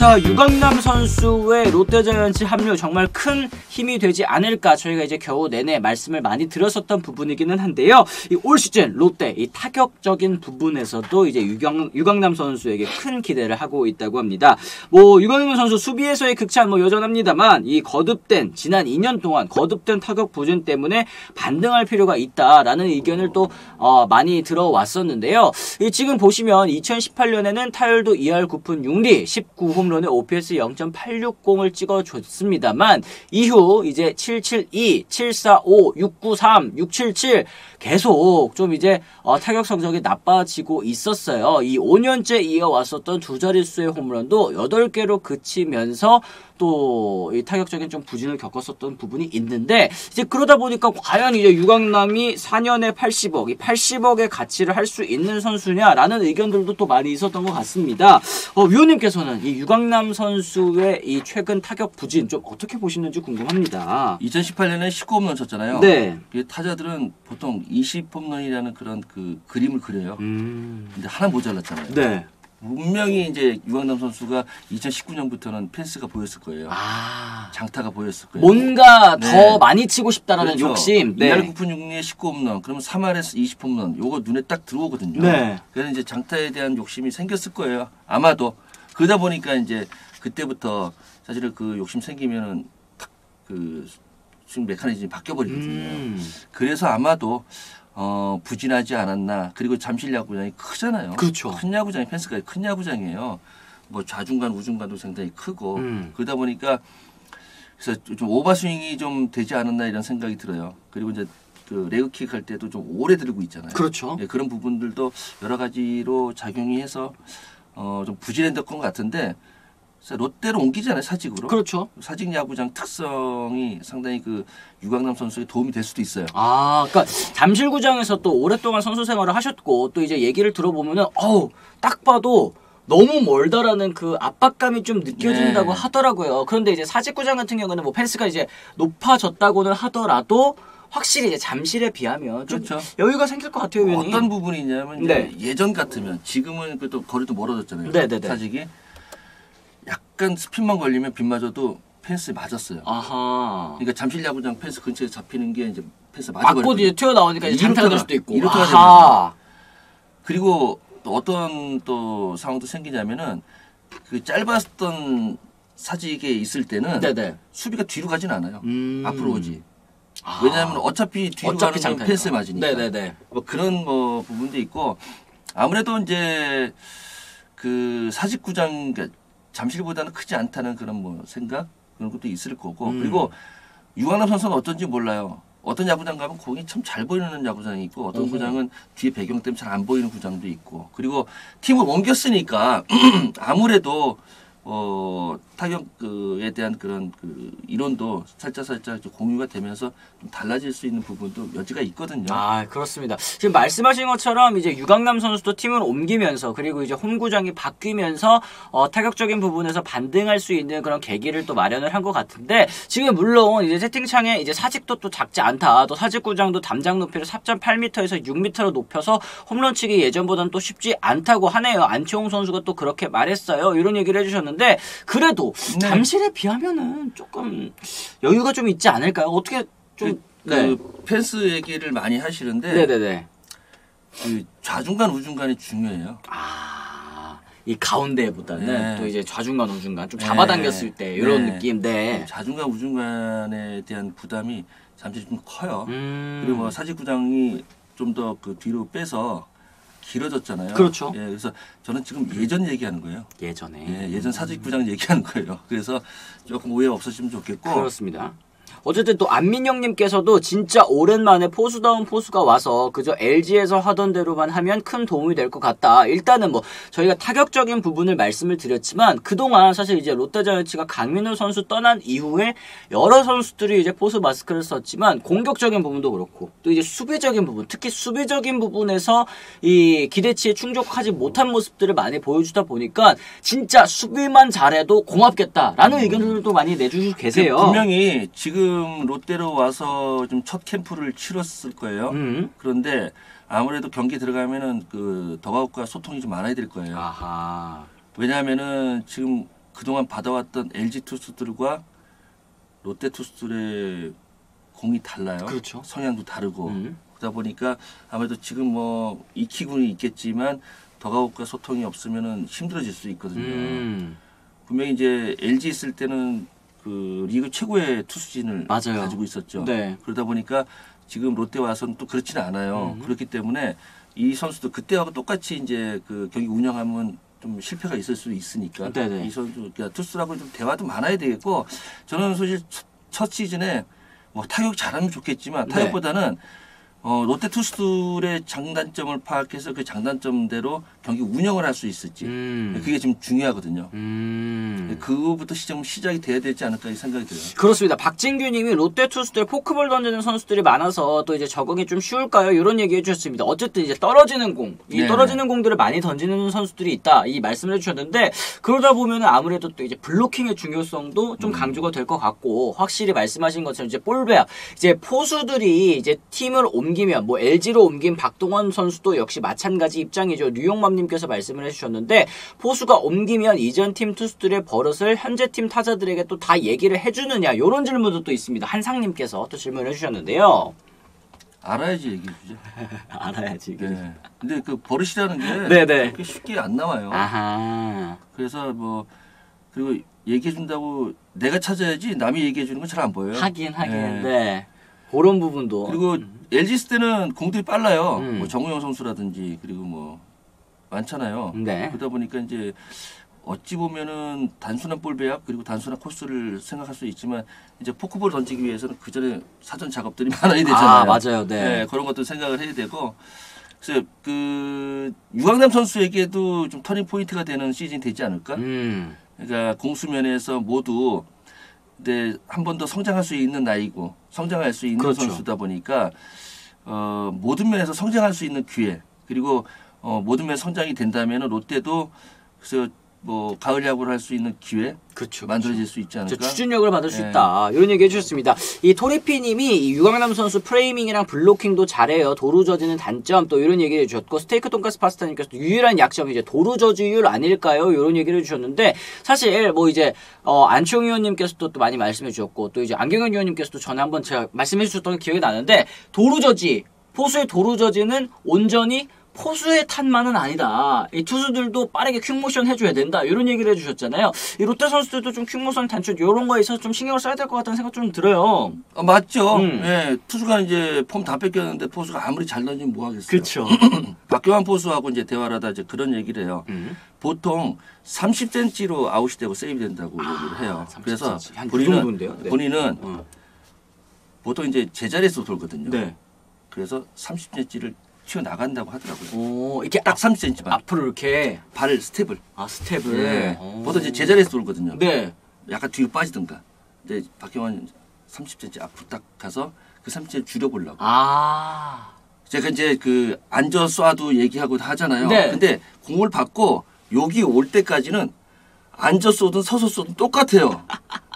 자, 유강남 선수의 롯데자이언츠 합류 정말 큰 힘이 되지 않을까 저희가 이제 겨우 내내 말씀을 많이 드렸었던 부분이기는 한데요. 이 올 시즌 롯데 이 타격적인 부분에서도 이제 유강남 선수에게 큰 기대를 하고 있다고 합니다. 뭐 유강남 선수 수비에서의 극찬 뭐 여전합니다만 이 거듭된 지난 2년 동안 거듭된 타격 부진 때문에 반등할 필요가 있다라는 의견을 또 많이 들어왔었는데요. 지금 보시면 2018년에는 타율도 2할 9푼 6리 19홈런에 OPS 0.860을 찍어줬습니다만 이후 이제 772, 745, 693, 677 계속 좀 이제 타격 성적이 나빠지고 있었어요. 이 5년째 이어왔었던 두 자릿수의 홈런도 8개로 그치면서 또 이 타격적인 좀 부진을 겪었었던 부분이 있는데 이제 그러다 보니까 과연 이제 유강남이 4년에 80억, 이 80억의 가치를 할 수 있는 선수냐라는 의견들도 또 많이 있었던 것 같습니다. 위원님께서는 이 유강남 선수의 이 최근 타격 부진 좀 어떻게 보시는지 궁금합니다. 2018년에 19홈런 쳤잖아요. 네. 타자들은 보통 20홈런이라는 그런 그 그림을 그려요. 근데 하나 모자랐잖아요. 네. 분명히 이제 유강남 선수가 2019년부터는 펜스가 보였을 거예요. 장타가 보였을 거예요. 뭔가 더 많이 치고 싶다라는 그렇죠. 욕심. 2할 9푼 6리에 19홈런. 그러면 3할에서 20홈런. 요거 눈에 딱 들어오거든요. 네. 그래서 이제 장타에 대한 욕심이 생겼을 거예요. 아마도. 그러다 보니까 이제 그때부터 사실은 그 욕심 생기면은 탁 그 스윙 메커니즘이 바뀌어버리거든요. 그래서 아마도 부진하지 않았나. 그리고 잠실 야구장이 크잖아요. 그렇죠. 큰 야구장이 펜스가 큰 야구장이에요. 뭐 좌중간 우중간도 상당히 크고 그러다 보니까 그래서 좀 오버스윙이 좀 되지 않았나 이런 생각이 들어요. 그리고 이제 그 레그킥 할 때도 좀 오래 들고 있잖아요. 그렇죠. 예, 그런 부분들도 여러 가지로 작용이 해서 좀 부진했던 것 같은데 롯데로 옮기잖아요, 사직으로. 그렇죠. 사직 야구장 특성이 상당히 그 유강남 선수에 도움이 될 수도 있어요. 그러니까 잠실구장에서 또 오랫동안 선수 생활을 하셨고 또 이제 얘기를 들어보면은 딱 봐도 너무 멀다라는 그 압박감이 좀 느껴진다고 하더라고요. 그런데 이제 사직구장 같은 경우는 뭐 펜스가 이제 높아졌다고는 하더라도 확실히 이제 잠실에 비하면 좀 그렇죠. 여유가 생길 것 같아요, 위원님. 어떤 부분이냐면 이제 예전 같으면 지금은 그래도 거리도 멀어졌잖아요. 네네네. 사직이 약간 스핀만 걸리면 빗맞아도 펜스에 맞았어요. 그러니까 잠실 야구장 펜스 근처에 잡히는 게 이제 펜스 맞아버리고 맞고 이제 튀어나오니까 이제 장타가 될 수도 있고. 이렇게 됩니다. 그리고 또 어떤 또 상황도 생기냐면은 그 짧았던 사직에 있을 때는 수비가 뒤로 가진 않아요. 앞으로 오지. 왜냐하면 어차피 뒤로 가는 건 펜스에 맞으니까. 뭐 그런 뭐 부분도 있고 아무래도 이제 그 사직구장 잠실보다는 크지 않다는 그런 뭐 생각 그런 것도 있을 거고 그리고 유강남 선수는 어떤지 몰라요. 어떤 야구장 가면 공이 참 잘 보이는 야구장이 있고 어떤 구장은 뒤에 배경 때문에 잘 안 보이는 구장도 있고 그리고 팀을 옮겼으니까 아무래도 타격에 대한 그런 그 이론도 살짝 공유가 되면서 좀 달라질 수 있는 부분도 여지가 있거든요. 그렇습니다. 지금 말씀하신 것처럼 이제 유강남 선수도 팀을 옮기면서 그리고 이제 홈구장이 바뀌면서 타격적인 부분에서 반등할 수 있는 그런 계기를 또 마련을 한 것 같은데 지금 물론 이제 채팅창에 이제 사직도 또 작지 않다. 또 사직구장도 담장 높이를 4.8m에서 6m로 높여서 홈런치기 예전보다는 또 쉽지 않다고 하네요. 안치홍 선수가 또 그렇게 말했어요. 이런 얘기를 해주셨는데 그래도 잠실에 비하면은 조금 여유가 좀 있지 않을까요? 어떻게 좀 그 펜스 얘기를 많이 하시는데 그 좌중간 우중간이 중요해요. 이 가운데보다는 또 이제 좌중간 우중간 좀 잡아당겼을 때 이런 느낌. 좌중간 우중간에 대한 부담이 잠시 좀 커요. 그리고 뭐 사직구장이 좀 더 그 뒤로 빼서 길어졌잖아요. 그렇죠. 그래서 저는 지금 예전 얘기하는 거예요. 예전 사직구장 얘기하는 거예요. 그래서 조금 오해 없으시면 좋겠고. 그렇습니다. 어쨌든 또 안민영님께서도 진짜 오랜만에 포수다운 포수가 와서 그저 LG에서 하던 대로만 하면 큰 도움이 될 것 같다. 일단은 뭐 저희가 타격적인 부분을 말씀을 드렸지만 그동안 사실 이제 롯데자이언츠가 강민호 선수 떠난 이후에 여러 선수들이 이제 포수 마스크를 썼지만 공격적인 부분도 그렇고 또 이제 수비적인 부분, 특히 수비적인 부분에서 이 기대치에 충족하지 못한 모습들을 많이 보여주다 보니까 진짜 수비만 잘해도 고맙겠다라는 의견들도 많이 내주시고 계세요. 분명히 지금 롯데로 와서 좀 첫 캠프를 치렀을 거예요. 그런데 아무래도 경기 들어가면은 그 더가웃과 소통이 좀 많아야 될 거예요. 왜냐하면은 지금 그동안 받아왔던 LG 투수들과 롯데 투수들의 공이 달라요. 그렇죠. 성향도 다르고 그러다 보니까 아무래도 지금 뭐 익히고는 있겠지만 더가웃과 소통이 없으면은 힘들어질 수 있거든요. 분명히 이제 LG 있을 때는 그 리그 최고의 투수진을 맞아요. 가지고 있었죠. 네. 그러다 보니까 지금 롯데 와서는 또 그렇지는 않아요. 그렇기 때문에 이 선수도 그때하고 똑같이 이제 그 경기 운영하면 좀 실패가 있을 수 있으니까 네네. 이 선수 그러니까 투수라고 좀 대화도 많아야 되겠고 저는 사실 첫 시즌에 뭐 타격 잘하면 좋겠지만 네. 타격보다는 롯데 투수들의 장단점을 파악해서 그 장단점대로 경기 운영을 할 수 있을지 그게 지금 중요하거든요. 그거부터 시작이 돼야 되지 않을까 이 생각이 들어요. 그렇습니다. 박진규님이 롯데 투수들 포크볼 던지는 선수들이 많아서 또 이제 적응이 좀 쉬울까요? 이런 얘기 해주셨습니다. 어쨌든 이제 떨어지는 공, 이 떨어지는 공들을 많이 던지는 선수들이 있다 이 말씀을 해주셨는데 그러다 보면 아무래도 또 이제 블로킹의 중요성도 좀 강조가 될 것 같고 확실히 말씀하신 것처럼 이제 볼배합 이제 포수들이 이제 팀을 옮기면 뭐 LG로 옮긴 박동원 선수도 역시 마찬가지 입장이죠. 뉴욕맘님께서 말씀을 해주셨는데 포수가 옮기면 이전 팀 투수들의 버릇을 현재 팀 타자들에게 또 다 얘기를 해주느냐 이런 질문도 또 있습니다. 한상님께서 또 질문을 해주셨는데요. 알아야지 얘기해주죠. 알아야지. 네. 근데 그 버릇이라는 게 네네. 그렇게 쉽게 안 나와요. 아하. 그래서 뭐 그리고 얘기해준다고 내가 찾아야지 남이 얘기해주는 건 잘 안 보여요. 하긴. 네. 네. 그런 부분도. 그리고 LG 있을 때는 공들이 빨라요. 음. 뭐 정우영 선수라든지 그리고 뭐 많잖아요. 네. 그러다 보니까 이제 어찌 보면은 단순한 볼 배합 그리고 단순한 코스를 생각할 수 있지만 이제 포크볼 던지기 위해서는 그 전에 사전 작업들이 많아야 되잖아요. 아 맞아요. 네. 네, 그런 것도 생각을 해야 되고 그래서 그 유강남 선수에게도 좀 터닝 포인트가 되는 시즌이 되지 않을까? 그러니까 공수면에서 모두 근데 한 번 더 성장할 수 있는 나이고 성장할 수 있는 그렇죠. 선수다 보니까 모든 면에서 성장할 수 있는 기회 그리고 모든 면 성장이 된다면 롯데도 그래서 뭐 가을 야구를 할 수 있는 기회 그렇죠. 만들어질 수 있지 않을까? 추진력을 받을 수 네. 있다. 이런 얘기 해주셨습니다. 이 토리피님이 이 유강남 선수 프레이밍이랑 블로킹도 잘해요. 도루 저지는 단점 또 이런 얘기를 해주셨고 스테이크 돈가스 파스타님께서도 유일한 약점이 이제 도루 저지율 아닐까요? 이런 얘기를 해주셨는데 사실 뭐 이제 안치홍 의원님께서도 또 많이 말씀해 주셨고 또 이제 안경현 의원님께서도 전에 한번 제가 말씀해 주셨던 게 기억이 나는데 도루 저지 포수의 도루 저지는 온전히 포수의 탓만은 아니다. 이 투수들도 빠르게 퀵모션 해줘야 된다. 이런 얘기를 해주셨잖아요. 이 롯데 선수들도 좀 퀵모션 단축 이런 거에 있어서 좀 신경을 써야 될 것 같다는 생각 좀 들어요. 맞죠. 예, 투수가 이제 폼 다 뺏겼는데 포수가 아무리 잘 던지면 뭐 하겠어요. 그렇죠. 박경환 포수하고 이제 대화를 하다 이제 그런 얘기를 해요. 보통 30cm로 아웃이 되고 세이브 된다고 얘기를 해요. 30cm. 그래서 한그 정도인데요? 네. 본인은 보통 이제 제자리에서 돌거든요. 네. 그래서 30cm를 튀어나간다고 하더라고요. 오, 이렇게 딱 30cm만. 앞으로 이렇게. 발 스텝을. 아, 스텝을. 네. 보통 이제 제자리에서 돌거든요. 네. 약간 뒤로 빠지든가. 근데 박경환 30cm 앞으로 딱 가서 그 30cm 줄여보려고. 아. 제가 이제 그 앉아 쏴도 얘기하고 하잖아요. 네. 근데 공을 받고 여기 올 때까지는 앉아 쏘든 서서 쏘든 똑같아요.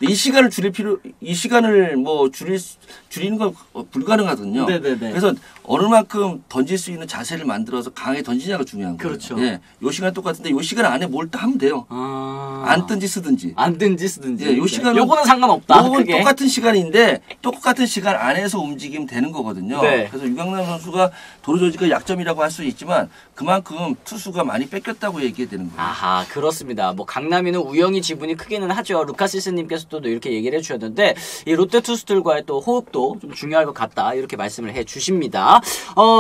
이 시간을 뭐 줄이는 건 불가능하거든요. 네네네. 그래서 어느 만큼 던질 수 있는 자세를 만들어서 강하게 던지냐가 중요한 거예요. 그렇죠. 예, 요 시간 똑같은데 요 시간 안에 뭘 하면 돼요. 아. 앉든지 쓰든지. 앉든지 쓰든지. 예, 요 시간은 요거는 상관없다. 요건 크게. 똑같은 시간인데 똑같은 시간 안에서 움직이면 되는 거거든요. 네. 그래서 유강남 선수가 도루 조지가 약점이라고 할 수 있지만 그만큼 투수가 많이 뺏겼다고 얘기해야 되는 거예요. 아하, 그렇습니다. 뭐 강남이는 우영이 지분이 크기는 하죠. 루카시스님께서도 이렇게 얘기를 해주셨는데 이 롯데 투수들과의 또 호흡도 좀 중요할 것 같다 이렇게 말씀을 해주십니다.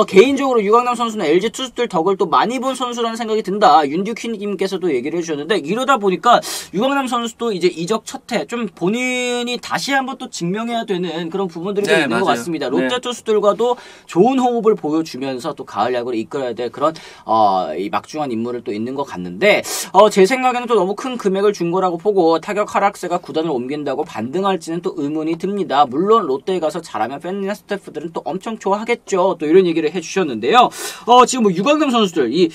개인적으로 유강남 선수는 LG 투수들 덕을 또 많이 본 선수라는 생각이 든다. 윤듀키님께서도 얘기를 해주셨는데 이러다 보니까 유강남 선수도 이제 이적 첫해 좀 본인이 다시 한번 또 증명해야 되는 그런 부분들이 네, 있는 맞아요. 것 같습니다. 롯데 네. 투수들과도 좋은 호흡을 보여주면서 또 가을 야구를 이끌어야 될 그런 이 막중한 임무를 또 있는 것 같는데 제 생각에는 또 너무 큰 금액을 준 거라고 보고 타격 하락세가 구단을 옮긴다고 반등할지는 또 의문이 듭니다. 물론 롯데에 가서 잘하면 팬이나 스태프들은 또 엄청 좋아하겠죠. 또 이런 얘기를 해주셨는데요. 지금 뭐 유강남 선수들 이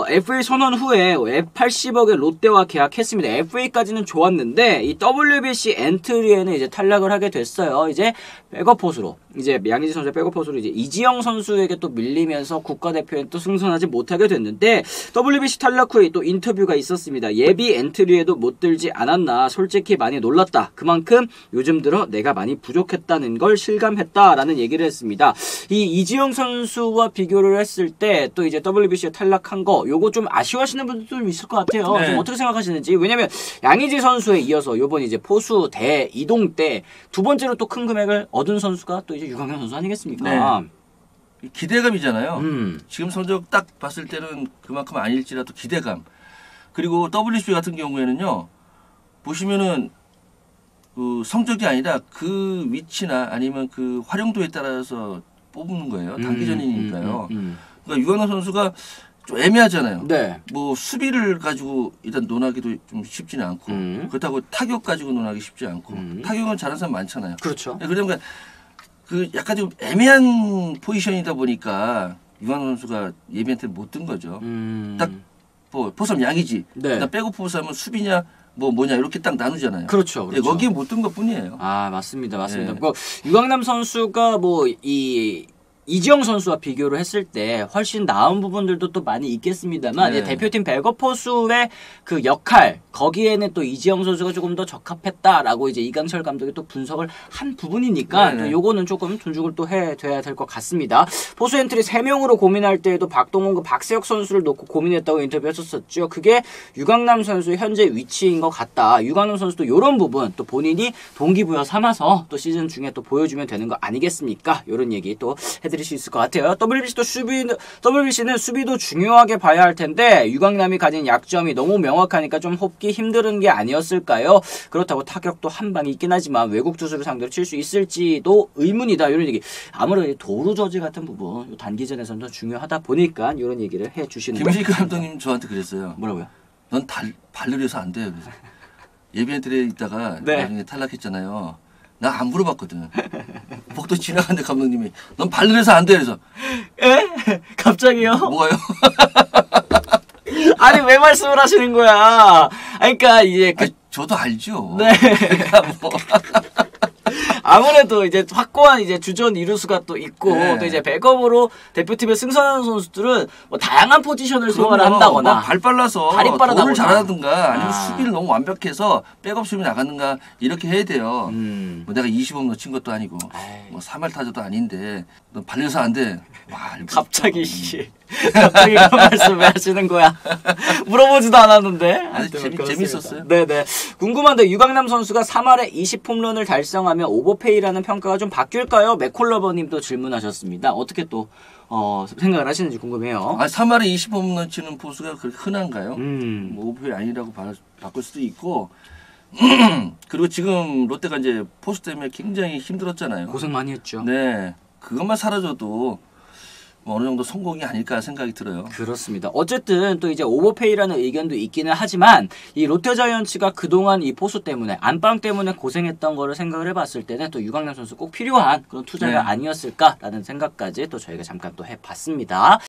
FA 선언 후에 80억의 롯데와 계약했습니다. FA까지는 좋았는데 이 WBC 엔트리에는 이제 탈락을 하게 됐어요. 이제 백업 포수로 이제 양의지 선수의 백업 포수로 이제 이지영 선수에게 또 밀리면서 국가대표에 또 승선하지 못하게 됐는데 WBC 탈락 후에 또 인터뷰가 있었습니다. 예비 엔트리에도 못 들지 않았나 솔직히 많이 놀랐다. 그만큼 요즘 들어 내가 많이 부족했다는 걸 실감했다라는 얘기를 했습니다. 이 이지영 선수와 비교를 했을 때 또 이제 WBC에 탈락한 거 요거 좀 아쉬워하시는 분들도 좀 있을 것 같아요. 네. 좀 어떻게 생각하시는지. 왜냐면 양의지 선수에 이어서 요번 이제 포수 대 이동 때 두 번째로 또 큰 금액을 얻은 선수가 또 이제 유강현 선수 아니겠습니까? 네. 기대감이잖아요. 지금 성적 딱 봤을 때는 그만큼 아닐지라도 기대감. 그리고 WBC 같은 경우에는요. 보시면은 그 성적이 아니라 그 위치나 아니면 그 활용도에 따라서 뽑는 거예요. 단기전이니까요. 그러니까 유강현 선수가 좀 애매하잖아요. 네. 뭐 수비를 가지고 일단 논하기도 좀 쉽지는 않고 그렇다고 타격 가지고 논하기 쉽지 않고 타격은 잘하는 사람 많잖아요. 그렇죠. 그러니까 그 약간 좀 애매한 포지션이다 보니까 유강현 선수가 예비한테 못 든 거죠. 딱 뭐 포수하면 양이지. 네. 일단 백업 포수하면 수비냐 뭐냐 이렇게 딱 나누잖아요. 그렇죠. 그렇죠. 거기에 못 든 것 뿐이에요. 아 맞습니다. 맞습니다. 네. 그 유강남 선수가 뭐 이지영 선수와 비교를 했을 때 훨씬 나은 부분들도 또 많이 있겠습니다만 네. 이제 대표팀 백업 포수의 그 역할 거기에는 또 이지영 선수가 조금 더 적합했다라고 이제 이강철 감독이 또 분석을 한 부분이니까 네. 또 요거는 조금 존중을 또 해둬야 될 것 같습니다. 포수 엔트리 3명으로 고민할 때에도 박동원과 박세혁 선수를 놓고 고민했다고 인터뷰했었죠. 그게 유강남 선수의 현재 위치인 것 같다. 유강남 선수도 이런 부분 또 본인이 동기부여 삼아서 또 시즌 중에 또 보여주면 되는 거 아니겠습니까? 이런 얘기 또 해드릴 수 있을 것 같아요. WBC는 수비도 중요하게 봐야 할 텐데 유강남이 가진 약점이 너무 명확하니까 좀 뽑기 힘든 게 아니었을까요? 그렇다고 타격도 한 방이 있긴 하지만 외국 투수를 상대로 칠 수 있을지도 의문이다. 이런 얘기. 아무래도 도루 저지 같은 부분 단기전에서는 더 중요하다 보니까 이런 얘기를 해주시는 거예요. 김시익 감독님 저한테 그랬어요. 뭐라고요? 넌 발르려서 안 돼요. 그래서 예비 엔트리에 있다가 네. 나중에 탈락했잖아요. 나 안 물어봤거든. 복도 지나가는데 감독님이 넌 발르려서 안 돼. 그래서 에? 갑자기요? 뭐가요? 아니 왜 말씀을 하시는 거야? 그러니까 이제 저도 알죠. 네. 그러니까 뭐. 아무래도 이제 확고한 이제 주전 이루수가 또 있고 네. 또 이제 백업으로 대표팀에 승선하는 선수들은 뭐 다양한 포지션을 소화를 한다거나 뭐 발 빨라서 발이 빠르다거나. 도를 잘하든가 아니면 아. 수비를 너무 완벽해서 백업 수비 나가든가 이렇게 해야 돼요. 뭐 내가 20홈 넣친 것도 아니고 뭐 3할 타자도 아닌데 넌 발려서 안 돼. 와, 갑자기 갑자기 그런 말씀 왜 하시는 거야? 물어보지도 않았는데. 아니, 재밌었어요. 네네. 궁금한데 유강남 선수가 3할에 20홈런을 달성하면 오버페이라는 평가가 좀 바뀔까요? 맥콜러버님도 질문하셨습니다. 어떻게 또 생각을 하시는지 궁금해요. 3할에 20홈 넣치는 포수가 그렇게 흔한가요? 뭐 오버페이 아니라고 바꿀 수도 있고 그리고 지금 롯데가 이제 포수 때문에 굉장히 힘들었잖아요. 고생 많이 했죠. 네, 그것만 사라져도 어느 정도 성공이 아닐까 생각이 들어요. 그렇습니다. 어쨌든 또 이제 오버페이라는 의견도 있기는 하지만 이 롯데자이언츠가 그동안 이 포수 때문에 안방 때문에 고생했던 거를 생각을 해봤을 때는 또 유강남 선수 꼭 필요한 그런 투자가 네. 아니었을까라는 생각까지 또 저희가 잠깐 또 해봤습니다.